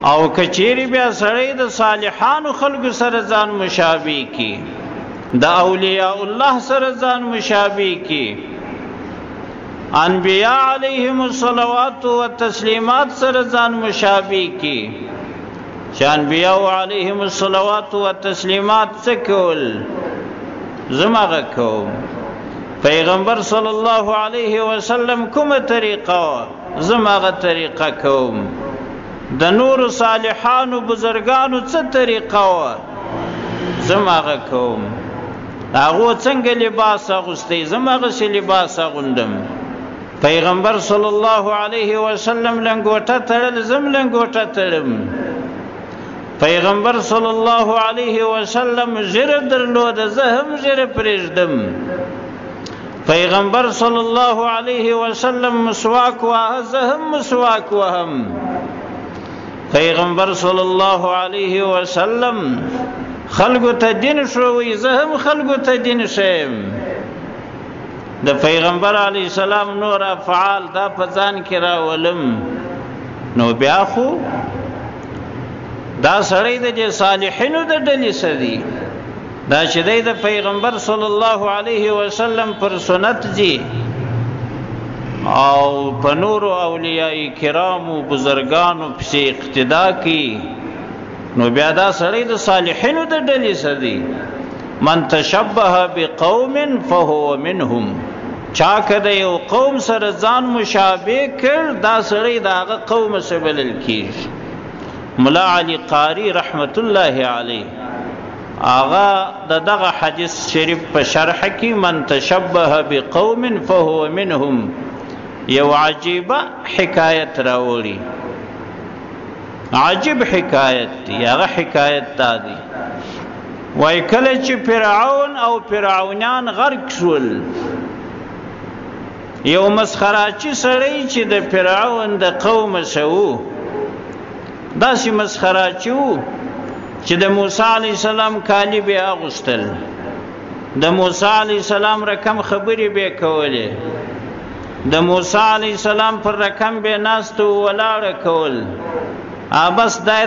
او کچيري بیا سړی د صالحانو خلقو سره ځان مشابه کی، د اولیاء الله سره ځان مشابه کی، انبیاء علیهم الصلوات والتسلیمات سره ځان مشابه کی، چې انبیاء علیهم الصلوات والتسلیمات څکول زماغه کوم، پیغمبر صلی الله علیه وسلم کومه طریقه زماغه طریقه کوم، د نور صالحانو بزرگانو څه طریقه و زماغه کوم، هغه څنګه لباس اغوستی زماغه سي لباس اغوندم، پیغمبر صلی الله علیه وسلم لنګوټه تړل زم لنګوټه تړم، پیغمبر صلی الله علیه وسلم زره درلود زه هم زره پرېږدم، پیغمبر صلی الله علیه وسلم مسواک واه زه هم مسواک وهم، پیغمبر صلی الله علیه وسلم خلقو ته دین شوی زه هم خلقو ته دین شیم، د پیغمبر علیه السلام نور افعال دا په ځان کې راولم، نو بیا خو دا سړی د صالحینو د ډلې سدي، دا چې دی د پیغمبر صلی الله علیه وسلم پر سنت ځي او په نورو اولیاء کرامو بزرگانو پسې اقتدا کی، نو بیا دا سړی د صالحینو د ډلې سدي، من تشبه بقوم فهو منهم، چا که د یو قوم سره ځان مشابه کړ دا سړی د هغه قوم څخه بلل کیږي. ملا علی قاری رحمت الله علیه آغا دغه حدیث شریف په شرح کې من تشبه بقوم فهو منهم یو عجیبه حکایت راوړي، عجیب حکایت دی، هغه حکایت دا دی وای کله چې فرعون او فرعونان غرق شول، یو مسخراچی سړی چې د فرعون د قوم شو، داسې مسخراچی وو چې د موسی علیه السلام کالی به اغوستل، د موسی علیه السلام رقم خبرې به کولې، د موسی علیه السلام پر رقم به ناست او ولاړ کول، بس دا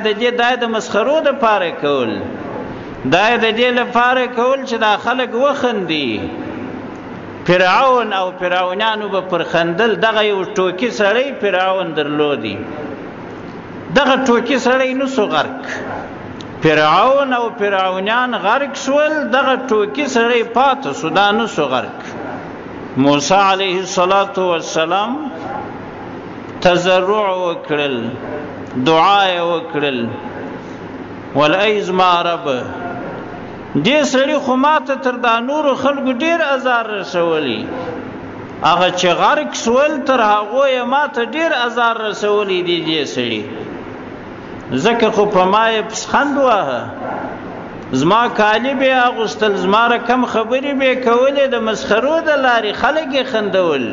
د مسخرو د پاره کول، دا د دې لپاره کول چې دا خلک وخندي، فرعون او فرعونانو به پر خندل، دغه یو ټوکی سړی فرعون درلودي، دغه ټوکی سړی نو سو غرق، فرعون او فرعونان غرق شول، دغه ټوکی سړی پاتې سو دا نو سو غرق. موسی علیه السلام تضرع وکړل، دعا وکړل، ولئذ ما رب دې سړي خو ماته تر دا نورو خلکو ډیر ازار رسولی، هغه چې غرق شول تر هغو یې ماته ډیر ازار رسولی دی دې سړي، ځکه خو په ما یې پسخند واهه، زما کالی به اغوستل، زما رقم خبرې به کولې، د مسخرو د لارې خلک یې خندول،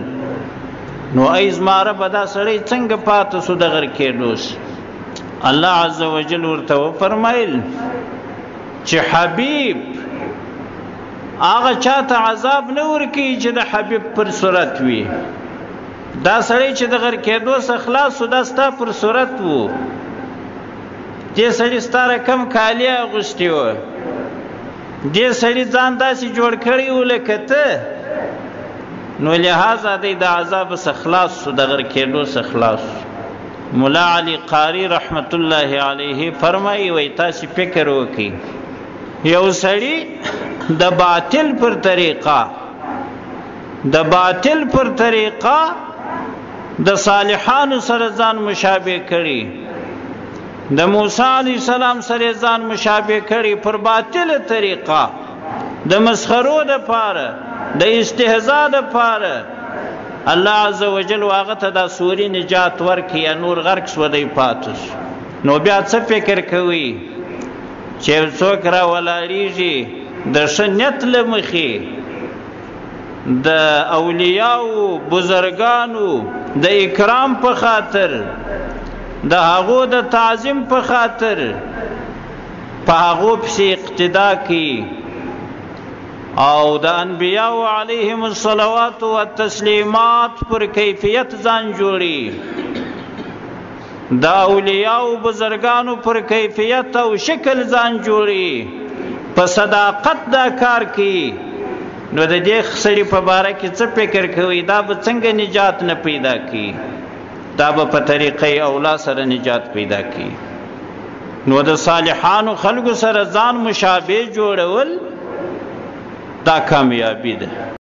نو ای زما رب دا سړی څنګه پاته سو د غرق کېدوس؟ الله عز وجل ورته وفرمایل چې حبیب هغه چاته عذاب نه ورکوي چې د حبیب پر صورت وي، دا سړی چې د غرق کېدو څخه خلاص سو دا ستا پر صورت وو، دې سړي ستا رقم کالی اغوستی و، دې سړي ځان داسې جوړ کړی و لکه ته، نو لہذا دی د عذاب څخه خلاص سو، د غرق کېدو څخه خلاص سو. ملا علی قاری رحمت الله علیه فرمایي وای تاسې فکر وکړئ، یو سړي د باطل پر طریقه د صالحانو سره ځان مشابه کړي، د موسی علیه السلام سره ځان مشابه کړي پر باطل طریقه، د مسخرو د پاره، د استهزاء د پاره، الله عز وجل هغه ته دا سوري نجات ورکړي، یا نور غرق شو دی پاتوس، نو بیا څه فکر کوي چې څوک را ولاړیږي د ښه نیت له مخې، د اولیاءو بزرگانو د اکرام په خاطر، د هغو د تعظیم په خاطر په هغو پسې اقتدا کی، او د انبیاء علیهم الصلوات والتسلیمات پر کیفیت ځان جوړي، د اولیاء او بزرگانو پر کیفیت او شکل ځان جوړي په صداقت دا کار کوي نو د دې سړي په باره کې څه فکر کوي دا به څنګه نجات نه پیدا کوي دا به په طریقې اولا سره نجات پیدا کوي نو د صالحانو خلکو سره ځان مشابه جوړول دا کامیابی ده